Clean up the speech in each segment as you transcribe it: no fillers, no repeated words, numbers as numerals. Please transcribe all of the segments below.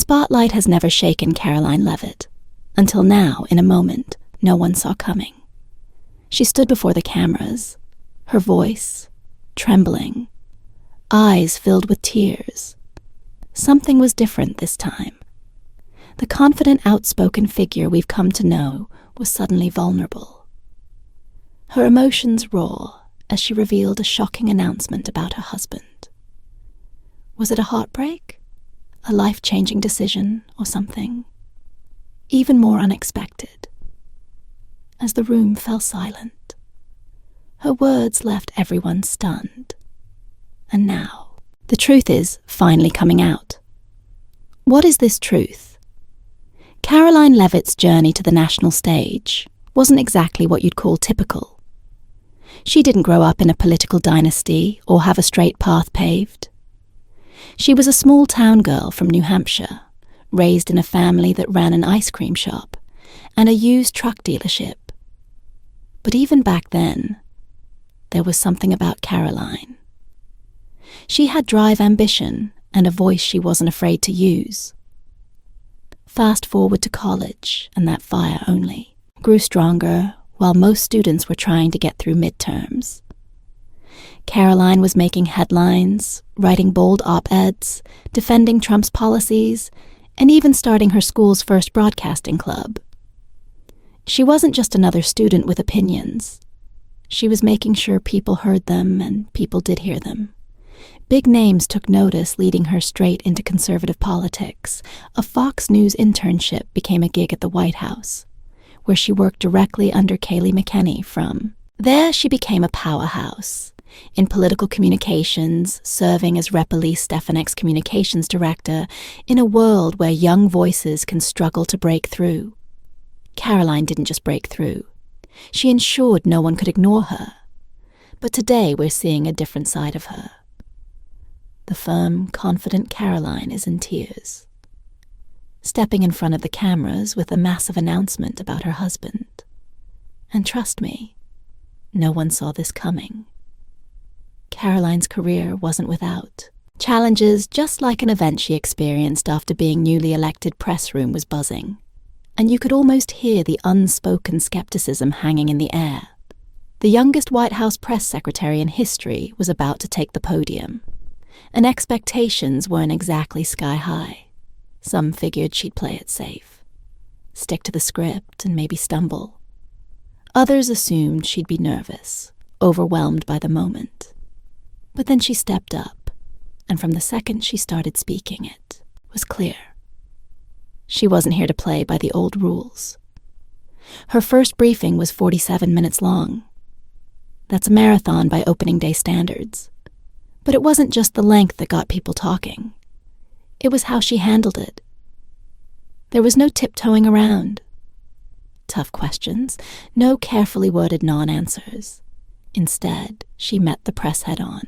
spotlight has never shaken Caroline Levitt, until now, in a moment no one saw coming. She stood before the cameras, her voice trembling, eyes filled with tears. Something was different this time. The confident, outspoken figure we've come to know was suddenly vulnerable. Her emotions raw as she revealed a shocking announcement about her husband. Was it a heartbreak? A life-changing decision or something? Even more unexpected. As the room fell silent, her words left everyone stunned. And now, the truth is finally coming out. What is this truth? Caroline Levitt's journey to the national stage wasn't exactly what you'd call typical. She didn't grow up in a political dynasty or have a straight path paved. She was a small-town girl from New Hampshire, raised in a family that ran an ice cream shop and a used truck dealership. But even back then, there was something about Caroline. She had drive, ambition, and a voice she wasn't afraid to use. Fast forward to college, and that fire only grew stronger while most students were trying to get through midterms. Caroline was making headlines, writing bold op-eds, defending Trump's policies, and even starting her school's first broadcasting club. She wasn't just another student with opinions. She was making sure people heard them and people did hear them. Big names took notice, leading her straight into conservative politics. A Fox News internship became a gig at the White House, where she worked directly under Kayleigh McEnany from. There she became a powerhouse in political communications, serving as Rep. Elise Stefanek's communications director in a world where young voices can struggle to break through. Caroline didn't just break through. She ensured no one could ignore her. But today we're seeing a different side of her. The firm, confident Caroline is in tears, stepping in front of the cameras with a massive announcement about her husband. And trust me, no one saw this coming. Caroline's career wasn't without challenges, just like an event she experienced after being newly elected. Press room was buzzing, and you could almost hear the unspoken skepticism hanging in the air. The youngest White House press secretary in history was about to take the podium, and expectations weren't exactly sky high. Some figured she'd play it safe, stick to the script and maybe stumble. Others assumed she'd be nervous, overwhelmed by the moment. But then she stepped up, and from the second she started speaking, it was clear. She wasn't here to play by the old rules. Her first briefing was 47 minutes long. That's a marathon by opening day standards. But it wasn't just the length that got people talking. It was how she handled it. There was no tiptoeing around. Tough questions, no carefully worded non-answers. Instead, she met the press head-on,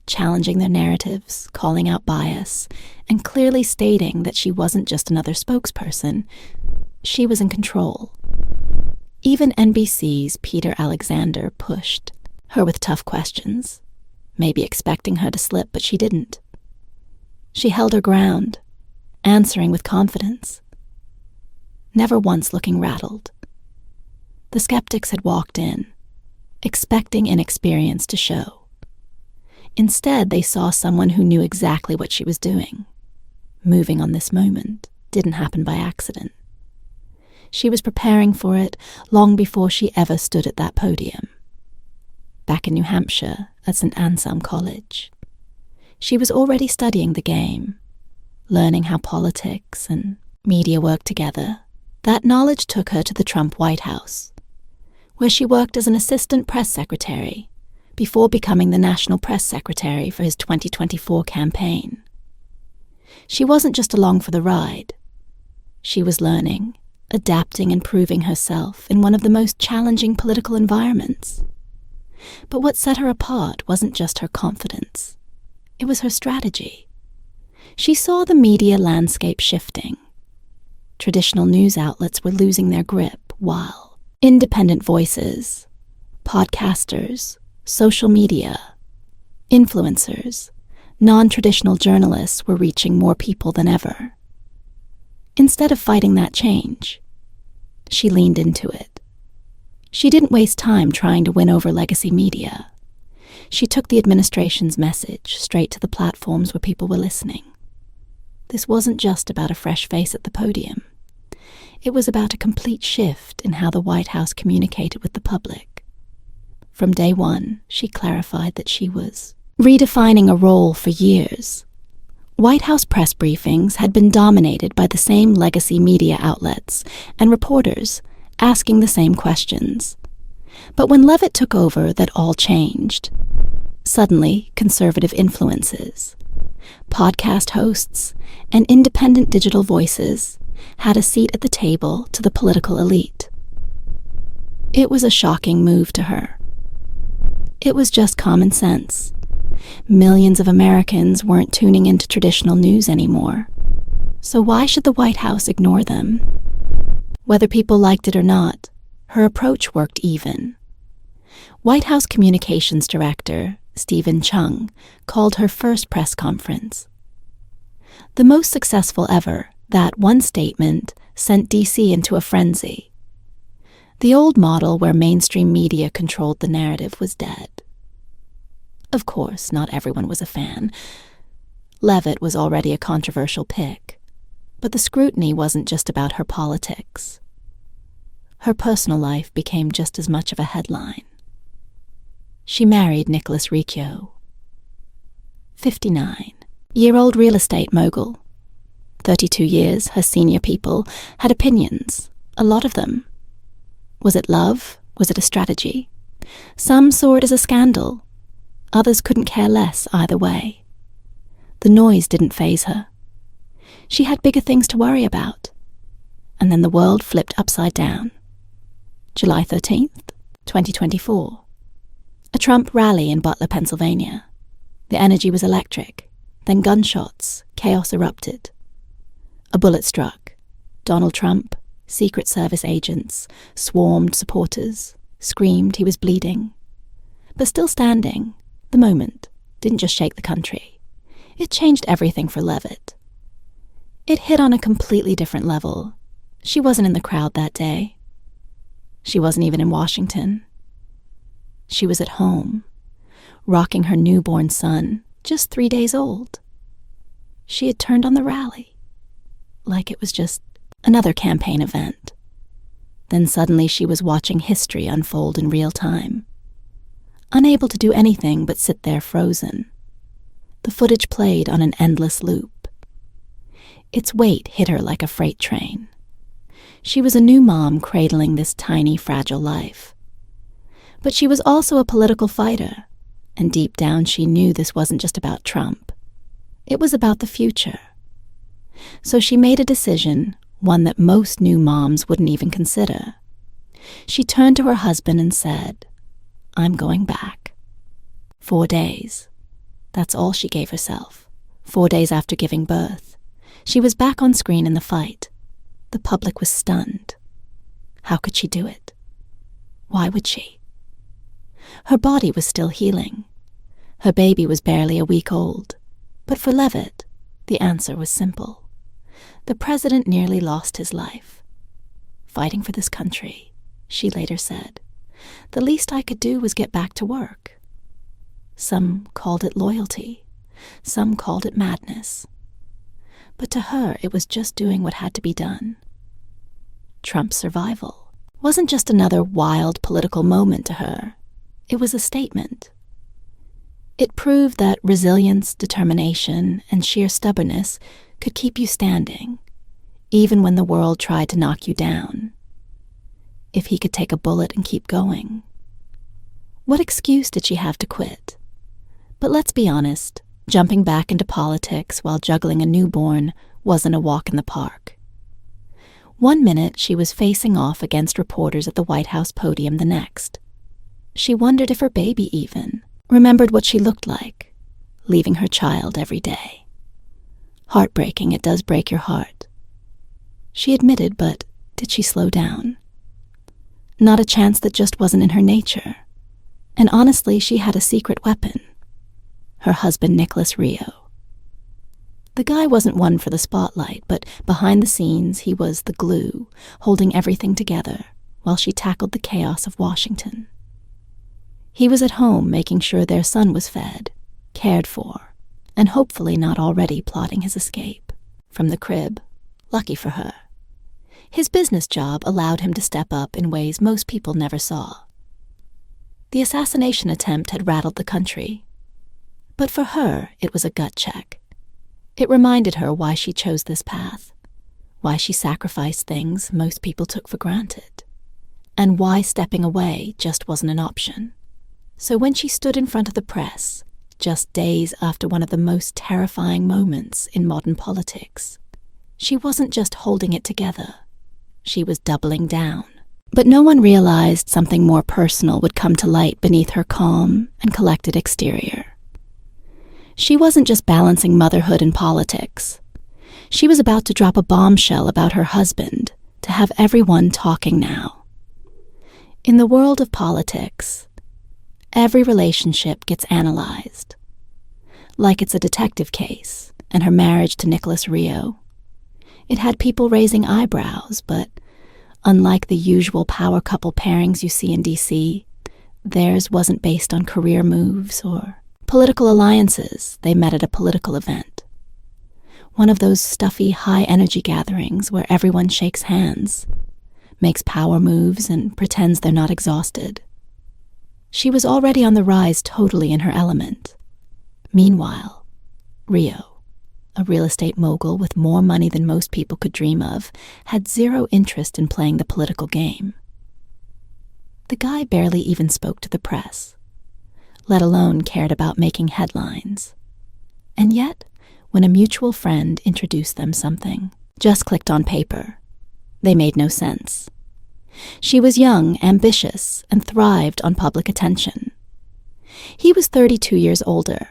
challenging their narratives, calling out bias, and clearly stating that she wasn't just another spokesperson. She was in control. Even NBC's Peter Alexander pushed her with tough questions, maybe expecting her to slip, but she didn't. She held her ground, answering with confidence, never once looking rattled. The skeptics had walked in, expecting inexperience to show. Instead, they saw someone who knew exactly what she was doing. Moving on this moment didn't happen by accident. She was preparing for it long before she ever stood at that podium. Back in New Hampshire at St. Anselm College, she was already studying the game, learning how politics and media work together. That knowledge took her to the Trump White House, where she worked as an assistant press secretary before becoming the national press secretary for his 2024 campaign. She wasn't just along for the ride. She was learning, adapting and proving herself in one of the most challenging political environments. But what set her apart wasn't just her confidence. It was her strategy. She saw the media landscape shifting. Traditional news outlets were losing their grip, while independent voices, podcasters, social media, influencers, non-traditional journalists were reaching more people than ever. Instead of fighting that change, she leaned into it. She didn't waste time trying to win over legacy media. She took the administration's message straight to the platforms where people were listening. This wasn't just about a fresh face at the podium. It was about a complete shift in how the White House communicated with the public. From day one, she clarified that she was redefining a role for years. White House press briefings had been dominated by the same legacy media outlets and reporters asking the same questions. But when Levitt took over, that all changed. Suddenly, conservative influences, podcast hosts, and independent digital voices had a seat at the table to the political elite. It was a shocking move to her. It was just common sense. Millions of Americans weren't tuning into traditional news anymore. So why should the White House ignore them? Whether people liked it or not, her approach worked even. White House Communications Director Stephen Chung called her first press conference the most successful ever. That one statement sent D.C. into a frenzy. The old model where mainstream media controlled the narrative was dead. Of course, not everyone was a fan. Levitt was already a controversial pick, but the scrutiny wasn't just about her politics. Her personal life became just as much of a headline. She married Nicholas Riccio, 59-year-old real estate mogul. 32 years, her senior people had opinions, a lot of them. Was it love? Was it a strategy? Some saw it as a scandal. Others couldn't care less either way. The noise didn't faze her. She had bigger things to worry about. And then the world flipped upside down. July 13th, 2024. A Trump rally in Butler, Pennsylvania. The energy was electric. Then gunshots, chaos erupted. A bullet struck. Donald Trump, Secret Service agents, swarmed supporters, screamed he was bleeding. But still standing, the moment didn't just shake the country. It changed everything for Levitt. It hit on a completely different level. She wasn't in the crowd that day. She wasn't even in Washington. She was at home, rocking her newborn son, just 3 days old. She had turned on the rally, like it was just another campaign event. Then suddenly she was watching history unfold in real time, unable to do anything but sit there frozen. The footage played on an endless loop. Its weight hit her like a freight train. She was a new mom cradling this tiny, fragile life. But she was also a political fighter, and deep down she knew this wasn't just about Trump. It was about the future. So she made a decision, one that most new moms wouldn't even consider. She turned to her husband and said, "I'm going back." 4 days. That's all she gave herself. 4 days after giving birth. She was back on screen in the fight. The public was stunned. How could she do it? Why would she? Her body was still healing. Her baby was barely a week old. But for Levitt, the answer was simple. The president nearly lost his life. Fighting for this country, she later said, the least I could do was get back to work. Some called it loyalty. Some called it madness. But to her, it was just doing what had to be done. Trump's survival wasn't just another wild political moment to her. It was a statement. It proved that resilience, determination, and sheer stubbornness could keep you standing, even when the world tried to knock you down. If he could take a bullet and keep going. What excuse did she have to quit? But let's be honest, jumping back into politics while juggling a newborn wasn't a walk in the park. 1 minute she was facing off against reporters at the White House podium, the next. She wondered if her baby even remembered what she looked like, leaving her child every day. Heartbreaking, it does break your heart. She admitted, but did she slow down? Not a chance. That just wasn't in her nature. And honestly, she had a secret weapon. her husband Nicholas Rio. The guy wasn't one for the spotlight, but behind the scenes he was the glue, holding everything together while she tackled the chaos of Washington. He was at home making sure their son was fed, cared for, and hopefully not already plotting his escape. From the crib, lucky for her. His business job allowed him to step up in ways most people never saw. The assassination attempt had rattled the country, but for her it was a gut check. It reminded her why she chose this path, why she sacrificed things most people took for granted, and why stepping away just wasn't an option. So when she stood in front of the press, just days after one of the most terrifying moments in modern politics, she wasn't just holding it together, she was doubling down. But no one realized something more personal would come to light beneath her calm and collected exterior. She wasn't just balancing motherhood and politics. She was about to drop a bombshell about her husband to have everyone talking now. In the world of politics, every relationship gets analyzed. Like it's a detective case, and her marriage to Nicholas Rio. It had people raising eyebrows, but unlike the usual power couple pairings you see in DC, theirs wasn't based on career moves or political alliances they met at a political event. One of those stuffy, high-energy gatherings where everyone shakes hands, makes power moves, and pretends they're not exhausted. She was already on the rise, totally in her element. Meanwhile, Rio, a real estate mogul with more money than most people could dream of, had zero interest in playing the political game. The guy barely even spoke to the press, let alone cared about making headlines. And yet, when a mutual friend introduced them something, just clicked on paper, they made no sense. She was young, ambitious, and thrived on public attention. He was 32 years older,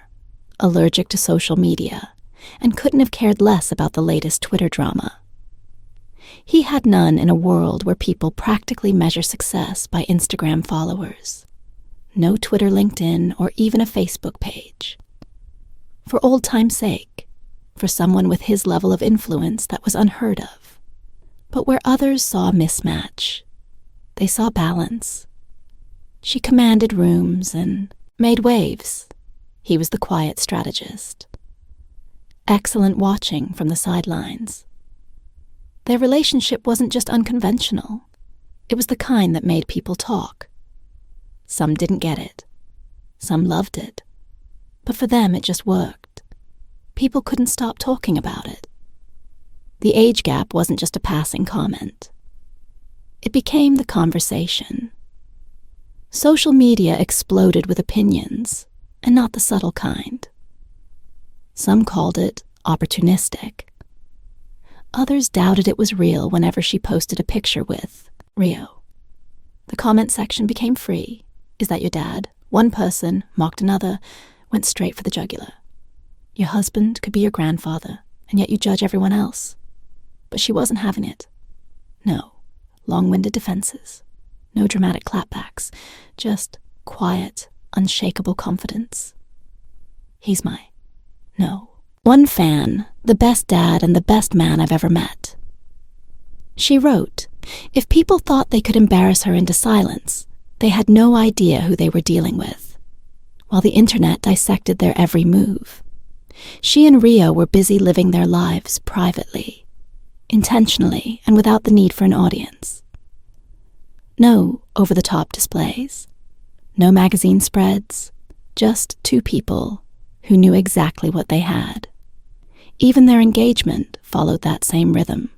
allergic to social media, and couldn't have cared less about the latest Twitter drama. He had none in a world where people practically measure success by Instagram followers. No Twitter, LinkedIn, or even a Facebook page. For old time's sake, for someone with his level of influence that was unheard of. But where others saw a mismatch, they saw balance. She commanded rooms and made waves. He was the quiet strategist. Excellent watching from the sidelines. Their relationship wasn't just unconventional. It was the kind that made people talk. Some didn't get it. Some loved it. But for them, it just worked. People couldn't stop talking about it. The age gap wasn't just a passing comment. It became the conversation. Social media exploded with opinions, and not the subtle kind. Some called it opportunistic. Others doubted it was real whenever she posted a picture with Rio. The comment section became free. Is that your dad? One person mocked another, went straight for the jugular. Your husband could be your grandfather, and yet you judge everyone else. But she wasn't having it. No, long-winded defenses. No dramatic clapbacks. Just quiet, unshakable confidence. He's my... No. One fan, the best dad and the best man I've ever met. She wrote, if people thought they could embarrass her into silence, they had no idea who they were dealing with. While the internet dissected their every move, she and Rio were busy living their lives privately, intentionally, and without the need for an audience. No over-the-top displays, no magazine spreads, just two people who knew exactly what they had. Even their engagement followed that same rhythm.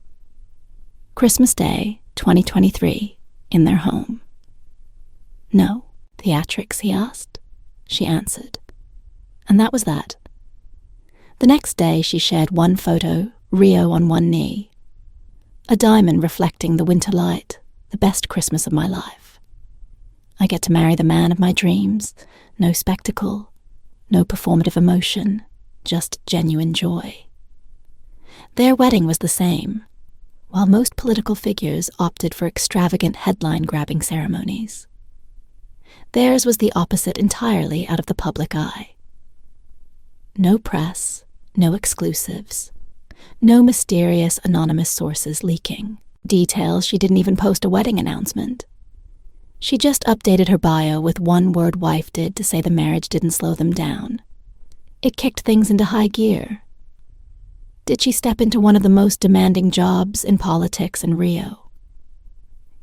Christmas Day, 2023, in their home. No theatrics, he asked. She answered. And that was that. The next day she shared one photo, Rio on one knee. A diamond reflecting the winter light, the best Christmas of my life. I get to marry the man of my dreams, no spectacle, no performative emotion, just genuine joy. Their wedding was the same, while most political figures opted for extravagant headline-grabbing ceremonies. Theirs was the opposite entirely out of the public eye. No press, no exclusives, no mysterious anonymous sources leaking details. She didn't even post a wedding announcement. She just updated her bio with one word wife did to say the marriage didn't slow them down. It kicked things into high gear. Did she step into one of the most demanding jobs in politics in Rio?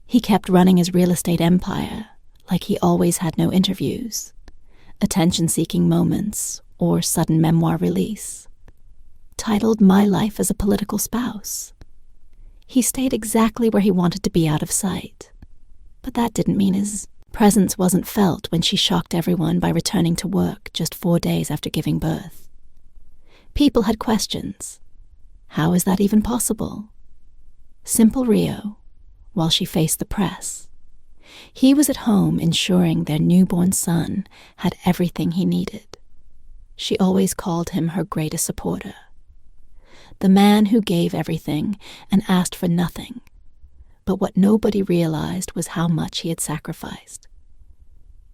He kept running his real estate empire like he always had no interviews, attention-seeking moments, or sudden memoir release. Titled My Life as a Political Spouse. He stayed exactly where he wanted to be out of sight. But that didn't mean his presence wasn't felt when she shocked everyone by returning to work just 4 days after giving birth. People had questions. How is that even possible? Simple Rio, while she faced the press. He was at home ensuring their newborn son had everything he needed. She always called him her greatest supporter. The man who gave everything and asked for nothing. But what nobody realized was how much he had sacrificed.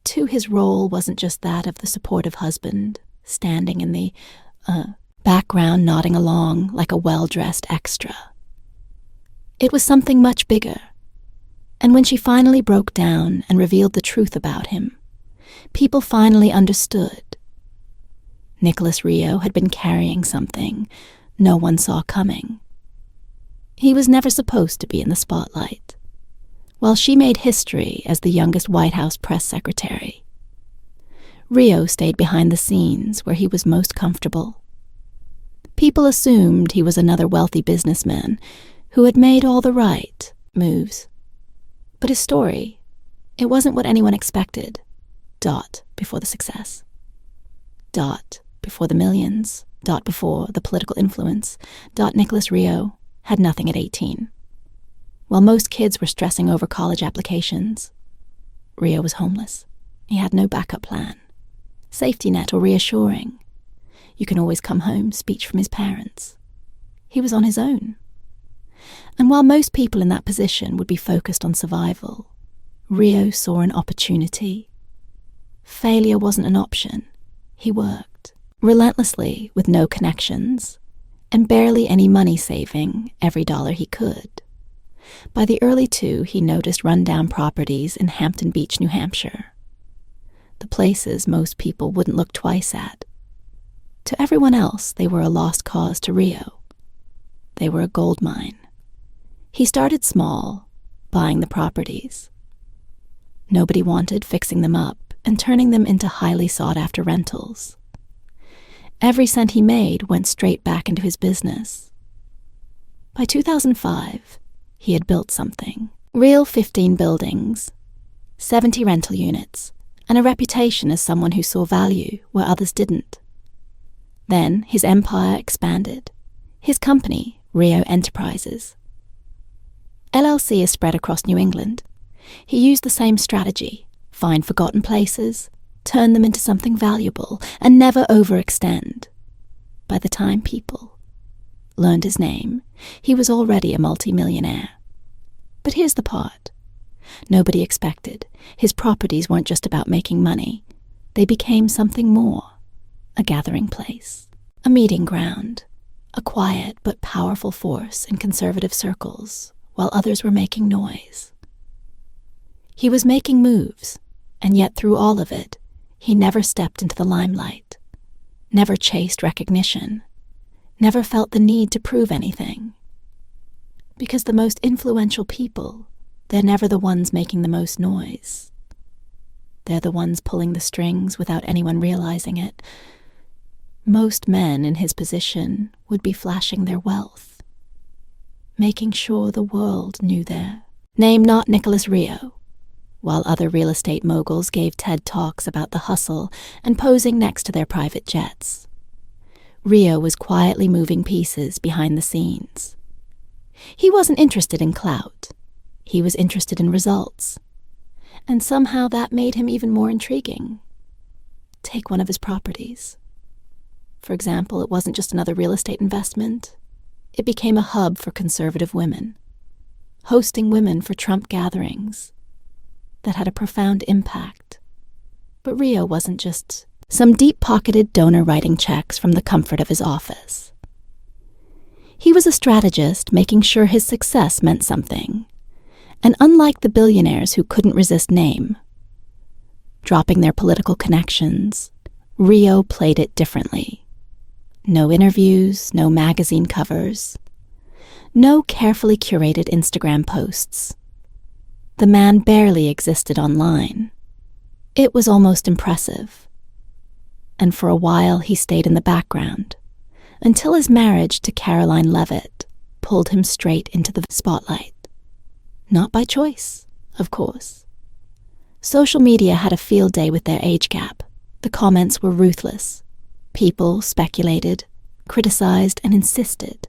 Too, his role wasn't just that of the supportive husband, standing in the background nodding along like a well-dressed extra. It was something much bigger. And when she finally broke down and revealed the truth about him, people finally understood. Nicholas Rio had been carrying something no one saw coming. He was never supposed to be in the spotlight, while she made history as the youngest White House press secretary. Rio stayed behind the scenes where he was most comfortable. People assumed he was another wealthy businessman who had made all the right moves. But his story, it wasn't what anyone expected. Dot before the success. Dot before the millions. Dot before the political influence. Dot Nicholas Rio had nothing at 18. While most kids were stressing over college applications, Rio was homeless. He had no backup plan, safety net or reassuring. You can always come home speech from his parents. He was on his own. And while most people in that position would be focused on survival, Rio saw an opportunity. Failure wasn't an option. He worked relentlessly with no connections and barely any money, saving every dollar he could. By the early 2, he noticed rundown properties in Hampton Beach, New Hampshire. The places most people wouldn't look twice at. To everyone else, they were a lost cause. To Rio, they were a gold mine. He started small, buying the properties. Nobody wanted fixing them up and turning them into highly sought-after rentals. Every cent he made went straight back into his business. By 2005, he had built something. Real 15 buildings, 70 rental units, and a reputation as someone who saw value where others didn't. Then his empire expanded. His company, Rio Enterprises. LLC is spread across New England. He used the same strategy: find forgotten places, turn them into something valuable, and never overextend. By the time people learned his name, he was already a multimillionaire. But here's the part nobody expected. His properties weren't just about making money. They became something more. A gathering place, a meeting ground, a quiet but powerful force in conservative circles, while others were making noise. He was making moves, and yet through all of it, he never stepped into the limelight, never chased recognition, never felt the need to prove anything. Because the most influential people, they're never the ones making the most noise. They're the ones pulling the strings without anyone realizing it. Most men in his position would be flashing their wealth, making sure the world knew their name, not Nicholas Rio, while other real estate moguls gave TED Talks about the hustle and posing next to their private jets. Rio was quietly moving pieces behind the scenes. He wasn't interested in clout. He was interested in results. And somehow that made him even more intriguing. Take one of his properties. For example, it wasn't just another real estate investment. It became a hub for conservative women, hosting women for Trump gatherings that had a profound impact. But Rio wasn't just some deep-pocketed donor writing checks from the comfort of his office. He was a strategist, making sure his success meant something. And unlike the billionaires who couldn't resist name, dropping their political connections, Rio played it differently. No interviews, no magazine covers, no carefully curated Instagram posts. The man barely existed online. It was almost impressive. And for a while he stayed in the background, until his marriage to Caroline Levitt pulled him straight into the spotlight. Not by choice, of course. Social media had a field day with their age gap. The comments were ruthless. People speculated, criticized, and insisted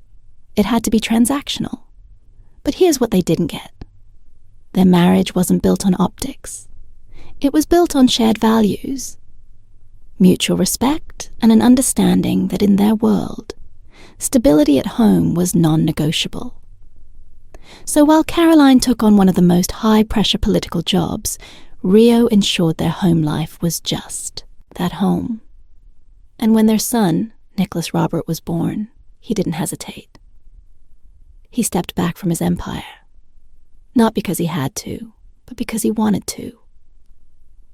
it had to be transactional. But here's what they didn't get. Their marriage wasn't built on optics. It was built on shared values, mutual respect, and an understanding that in their world, stability at home was non-negotiable. So while Caroline took on one of the most high-pressure political jobs, Rio ensured their home life was just that home. And when their son, Nicholas Robert, was born, he didn't hesitate. He stepped back from his empire, not because he had to, but because he wanted to.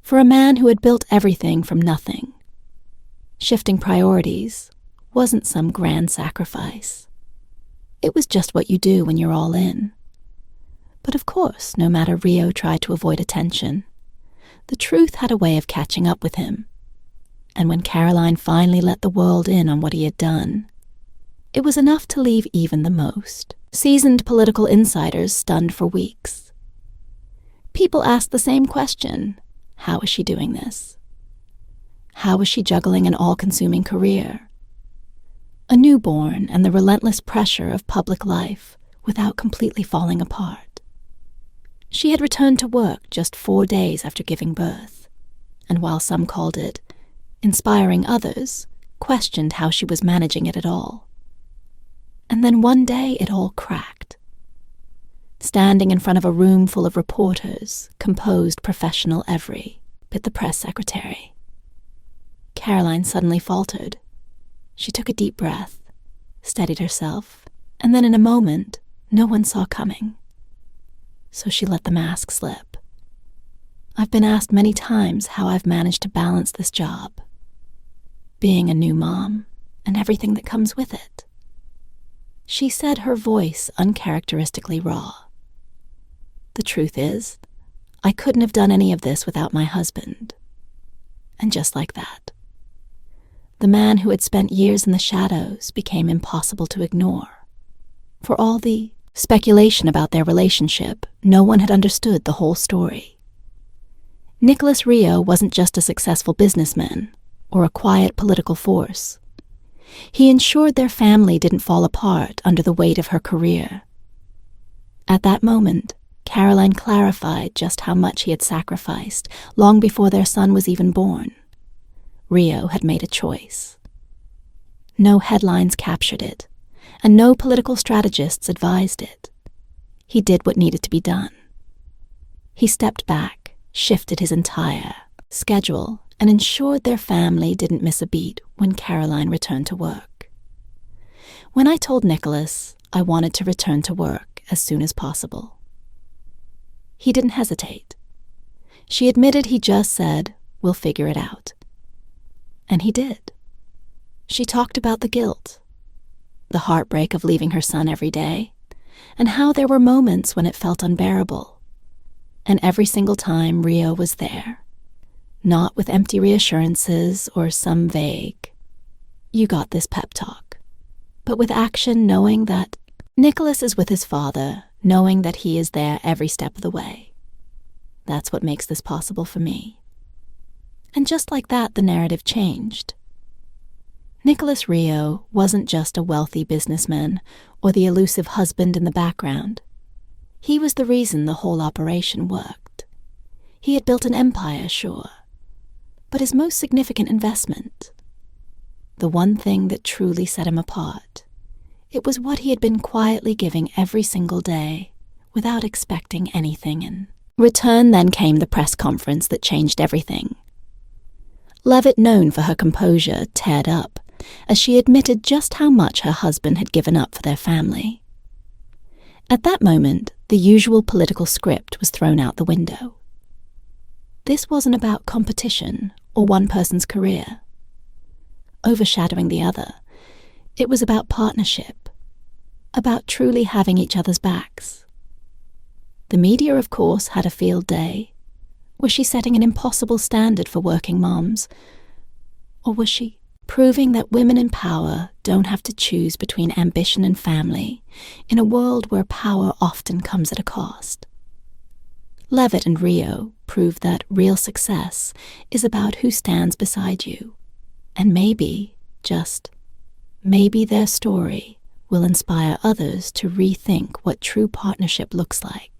For a man who had built everything from nothing, shifting priorities wasn't some grand sacrifice. It was just what you do when you're all in. But of course, no matter Rio tried to avoid attention, the truth had a way of catching up with him. And when Caroline finally let the world in on what he had done, it was enough to leave even the most seasoned political insiders stunned for weeks. People asked the same question: how is she doing this? How was she juggling an all-consuming career, a newborn, and the relentless pressure of public life without completely falling apart? She had returned to work just 4 days after giving birth, and while some called it inspiring, others questioned how she was managing it at all. And then one day it all cracked. Standing in front of a room full of reporters, composed professional every bit the press secretary, Caroline suddenly faltered. She took a deep breath, steadied herself, and then in a moment, no one saw coming. So she let the mask slip. I've been asked many times how I've managed to balance this job, being a new mom, and everything that comes with it. She said, her voice uncharacteristically raw. The truth is, I couldn't have done any of this without my husband. And just like that, the man who had spent years in the shadows became impossible to ignore. For all the speculation about their relationship, no one had understood the whole story. Nicholas Rio wasn't just a successful businessman or a quiet political force. He ensured their family didn't fall apart under the weight of her career. At that moment, Caroline clarified just how much he had sacrificed long before their son was even born. Rio had made a choice. No headlines captured it, and no political strategists advised it. He did what needed to be done. He stepped back, shifted his entire schedule, and ensured their family didn't miss a beat when Caroline returned to work. When I told Nicholas I wanted to return to work as soon as possible, he didn't hesitate. She admitted he just said, "We'll figure it out." And he did. She talked about the guilt, the heartbreak of leaving her son every day, and how there were moments when it felt unbearable. And every single time Rio was there, not with empty reassurances or some vague, "You got this" pep talk, but with action, knowing that Nicholas is with his father, knowing that he is there every step of the way. That's what makes this possible for me. And just like that, the narrative changed. Nicholas Rio wasn't just a wealthy businessman or the elusive husband in the background. He was the reason the whole operation worked. He had built an empire, sure, but his most significant investment, the one thing that truly set him apart, it was what he had been quietly giving every single day without expecting anything in return. Then came the press conference that changed everything. Levitt, known for her composure, teared up as she admitted just how much her husband had given up for their family. At that moment, the usual political script was thrown out the window. This wasn't about competition or one person's career, overshadowing the other. It was about partnership, about truly having each other's backs. The media, of course, had a field day. Was she setting an impossible standard for working moms? Or was she proving that women in power don't have to choose between ambition and family in a world where power often comes at a cost? Levitt and Rio proved that real success is about who stands beside you, and maybe, just maybe, their story will inspire others to rethink what true partnership looks like.